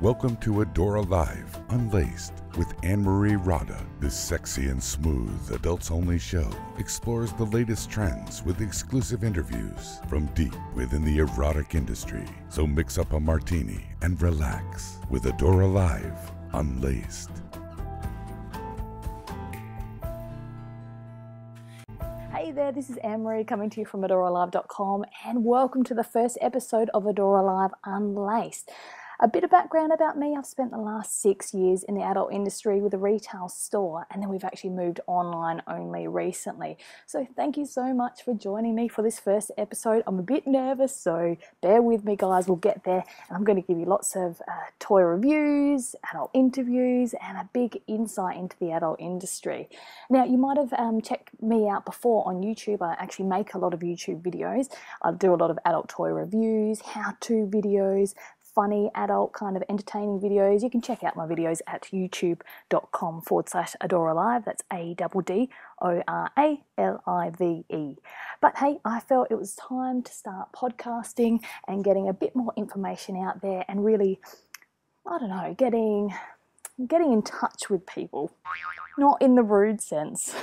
Welcome to Addora Live Unlaced with Annemarie. This sexy and smooth adults-only show explores the latest trends with exclusive interviews from deep within the erotic industry. So mix up a martini and relax with Addora Live Unlaced. Hey there, this is Annemarie coming to you from AddoraLive.com, and welcome to the first episode of Addora Live Unlaced. A bit of background about me: I've spent the last 6 years in the adult industry with a retail store, and then we've actually moved online only recently. So thank you so much for joining me for this first episode. I'm a bit nervous, so bear with me guys, we'll get there. And I'm going to give you lots of toy reviews, adult interviews, and a big insight into the adult industry. Now, you might have checked me out before on YouTube. I actually make a lot of YouTube videos. I do a lot of adult toy reviews, how-to videos, funny adult kind of entertaining videos. You can check out my videos at youtube.com/AddoraLive. That's ADDORALIVE. But hey, I felt it was time to start podcasting and getting a bit more information out there and really, I don't know, getting in touch with people. Not in the rude sense.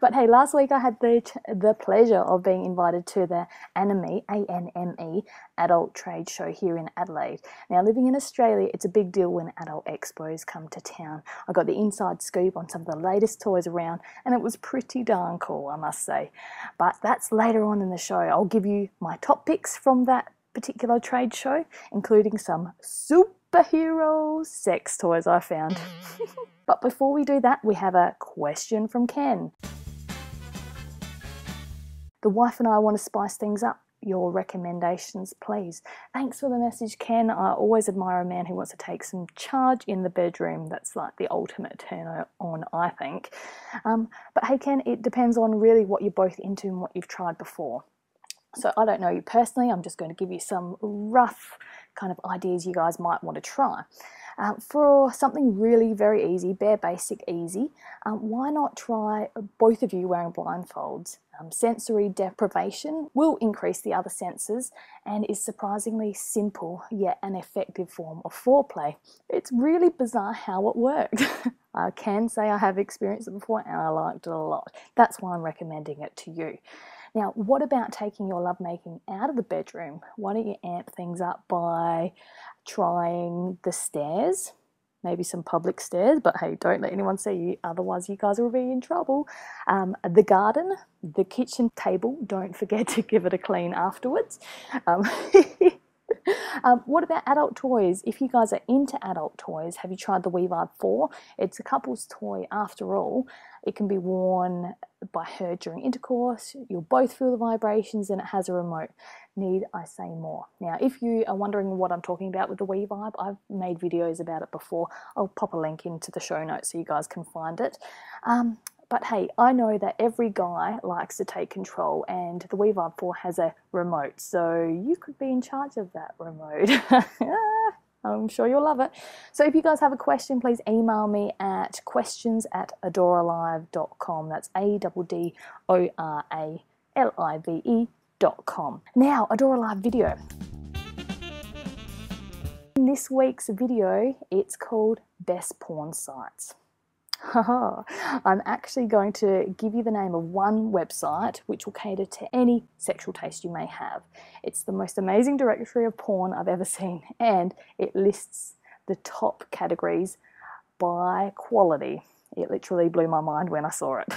But hey, last week I had the pleasure of being invited to the Annemarie, A-N-M-E, adult trade show here in Adelaide. Now, living in Australia, it's a big deal when adult expos come to town. I got the inside scoop on some of the latest toys around, and it was pretty darn cool, I must say. But that's later on in the show. I'll give you my top picks from that particular trade show, including some superhero sex toys I found. But before we do that, we have a question from Ken. The wife and I want to spice things up. Your recommendations, please. Thanks for the message, Ken. I always admire a man who wants to take some charge in the bedroom. That's like the ultimate turn on, I think. But hey, Ken, it depends on really what you're both into and what you've tried before. So I don't know you personally. I'm just going to give you some rough kind of ideas you guys might want to try. For something really very easy, bare basic easy, why not try both of you wearing blindfolds? Sensory deprivation will increase the other senses and is surprisingly simple yet an effective form of foreplay. It's really bizarre how it worked. I can say I have experienced it before and I liked it a lot. That's why I'm recommending it to you. Now, what about taking your lovemaking out of the bedroom? Why don't you amp things up by trying the stairs? Maybe some public stairs, but hey, don't let anyone see you, otherwise you guys will be in trouble. The garden, the kitchen table, don't forget to give it a clean afterwards. What about adult toys? If you guys are into adult toys, have you tried the WeVibe 4? It's a couple's toy after all. It can be worn by her during intercourse. You'll both feel the vibrations and it has a remote. Need I say more? Now, if you are wondering what I'm talking about with the WeVibe, I've made videos about it before. I'll pop a link into the show notes so you guys can find it. But hey, I know that every guy likes to take control, and the WeVibe 4 has a remote, so you could be in charge of that remote. I'm sure you'll love it. So if you guys have a question, please email me at questions@addoralive.com. That's ADDORALIVE.com. Now, Addora Live video. In this week's video, it's called Best Porn Sites. I'm actually going to give you the name of one website which will cater to any sexual taste you may have. It's the most amazing directory of porn I've ever seen, and it lists the top categories by quality. It literally blew my mind when I saw it.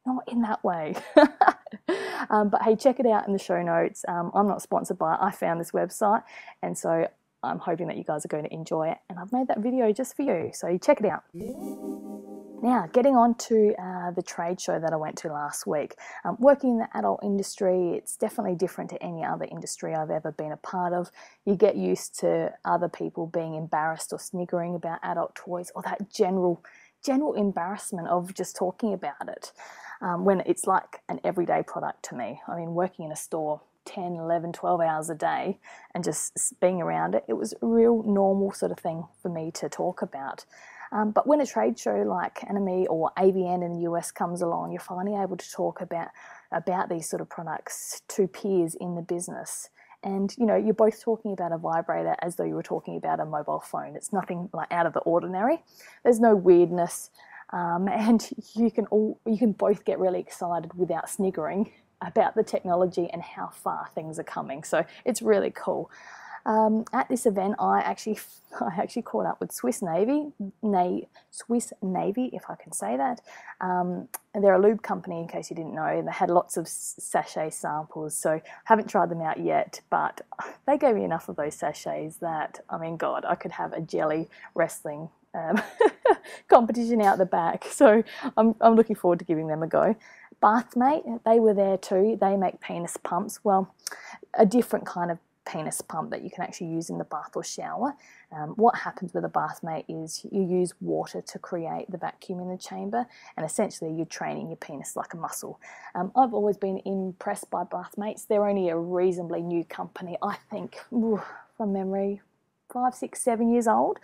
Not in that way. But hey, check it out in the show notes. I'm not sponsored by it. I found this website, and so I'm hoping that you guys are going to enjoy it. And I've made that video just for you, so check it out. Now, getting on to the trade show that I went to last week. Working in the adult industry, it's definitely different to any other industry I've ever been a part of. You get used to other people being embarrassed or sniggering about adult toys, or that general embarrassment of just talking about it, when it's like an everyday product to me. I mean, working in a store 10, 11, 12 hours a day and just being around it, it was a real normal sort of thing for me to talk about. But when a trade show like Annemarie or AVN in the US comes along, you're finally able to talk about these sort of products to peers in the business. And, you know, you're both talking about a vibrator as though you were talking about a mobile phone. It's nothing like out of the ordinary. There's no weirdness. And you can both get really excited without sniggering about the technology and how far things are coming. So it's really cool. At this event, I actually caught up with Swiss Navy, if I can say that. And they're a lube company, in case you didn't know, and they had lots of sachet samples. So haven't tried them out yet, but they gave me enough of those sachets that, I mean, God, I could have a jelly wrestling competition out the back. So I'm looking forward to giving them a go. Bathmate, they were there too. They make penis pumps. Well, a different kind of penis pump that you can actually use in the bath or shower. What happens with a Bathmate is you use water to create the vacuum in the chamber, and essentially you're training your penis like a muscle. I've always been impressed by Bathmates. They're only a reasonably new company, I think, from memory, 5, 6, 7 years old.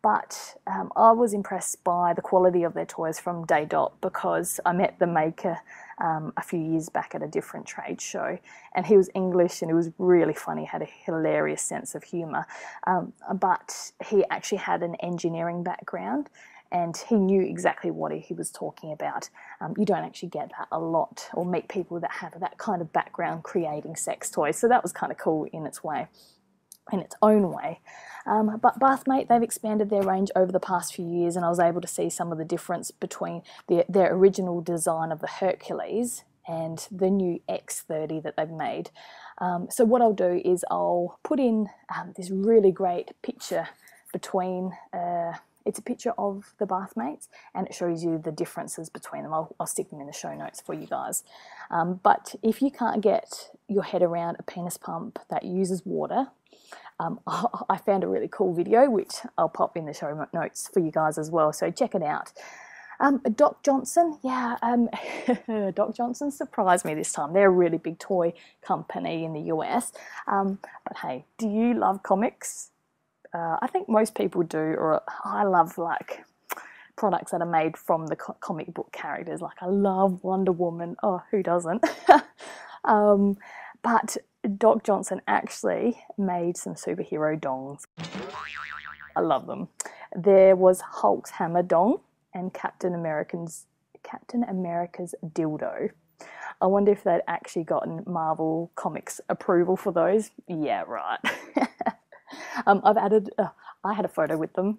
But I was impressed by the quality of their toys from day dot, because I met the maker a few years back at a different trade show, and he was English and it was really funny, had a hilarious sense of humour, but he actually had an engineering background and he knew exactly what he was talking about. You don't actually get that a lot, or meet people that have that kind of background creating sex toys, so that was kind of cool in its way. In its own way. But Bathmate, they've expanded their range over the past few years, and I was able to see some of the difference between their original design of the Hercules and the new X30 that they've made. So what I'll do is I'll put in this really great picture between, it's a picture of the Bathmates, and it shows you the differences between them. I'll stick them in the show notes for you guys. But if you can't get your head around a penis pump that uses water, I found a really cool video, which I'll pop in the show notes for you guys as well, so check it out. Doc Johnson, Doc Johnson surprised me this time. They're a really big toy company in the US. But hey, do you love comics? I think most people do, or I love like products that are made from the comic book characters. Like I love Wonder Woman. Oh, who doesn't? But Doc Johnson actually made some superhero dongs. I love them. There was Hulk's hammer dong and Captain America's dildo. I wonder if they'd actually gotten Marvel Comics approval for those. Yeah, right. I had a photo with them,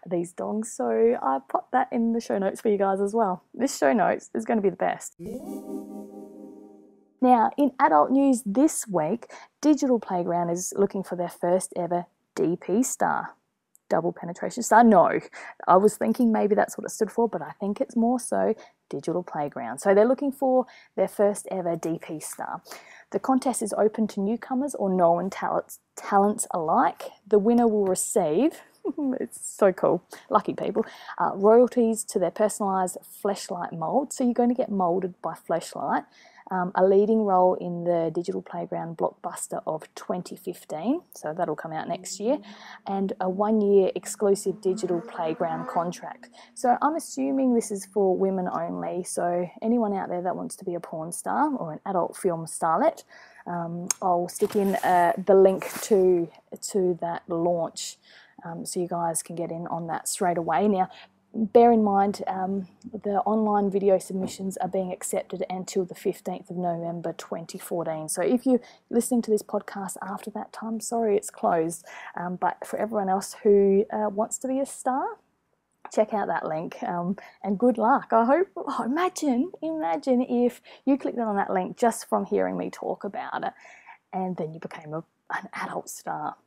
these dongs, so I popped that in the show notes for you guys as well. This show notes is going to be the best. Now, in adult news this week, Digital Playground is looking for their first ever DP star. Double penetration star? No. I was thinking maybe that's what it stood for, but I think it's more so Digital Playground. So they're looking for their first ever DP star. The contest is open to newcomers or known talents alike. The winner will receive, it's so cool, lucky people, royalties to their personalised Fleshlight mould. So you're going to get moulded by Fleshlight. A leading role in the Digital Playground blockbuster of 2015, so that'll come out next year, and a 1-year exclusive Digital Playground contract. So I'm assuming this is for women only, so anyone out there that wants to be a porn star or an adult film starlet, I'll stick in the link to that launch so you guys can get in on that straight away. Now, bear in mind, the online video submissions are being accepted until the 15th of November 2014. So if you're listening to this podcast after that time, sorry it's closed. But for everyone else who wants to be a star, check out that link, and good luck. I hope, imagine if you clicked on that link just from hearing me talk about it, and then you became an adult star.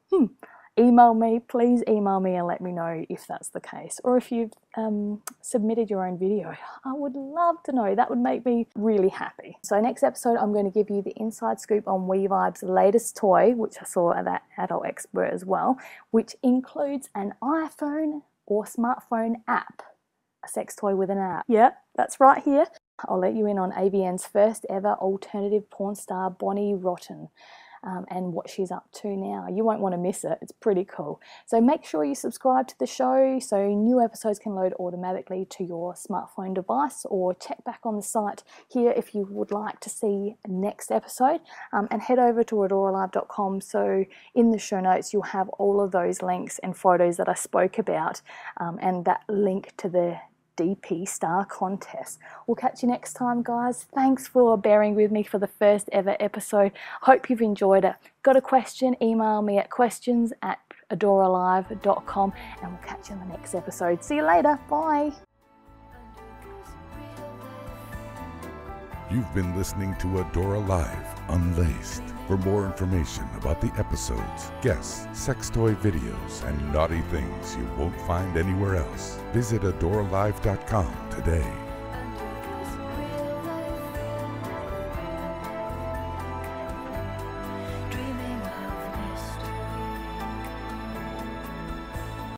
Email me, please email me and let me know if that's the case, or if you've submitted your own video. I would love to know. That would make me really happy. So next episode, I'm going to give you the inside scoop on WeVibe's latest toy, which I saw at that adult expert as well, which includes an iPhone or smartphone app, a sex toy with an app. Yeah, that's right here. I'll let you in on AVN's first ever alternative porn star, Bonnie Rotten. and what she's up to now. You won't want to miss it. It's pretty cool. So make sure you subscribe to the show so new episodes can load automatically to your smartphone device, or check back on the site here if you would like to see next episode, and head over to addoralive.com. So in the show notes you'll have all of those links and photos that I spoke about, and that link to the DP Star Contest. We'll catch you next time, guys. Thanks for bearing with me for the first ever episode. Hope you've enjoyed it. Got a question? Email me at questions@addoralive.com, and we'll catch you in the next episode. See you later. Bye. You've been listening to Addora Live Unlaced. For more information about the episodes, guests, sex toy videos, and naughty things you won't find anywhere else, visit addoralive.com today.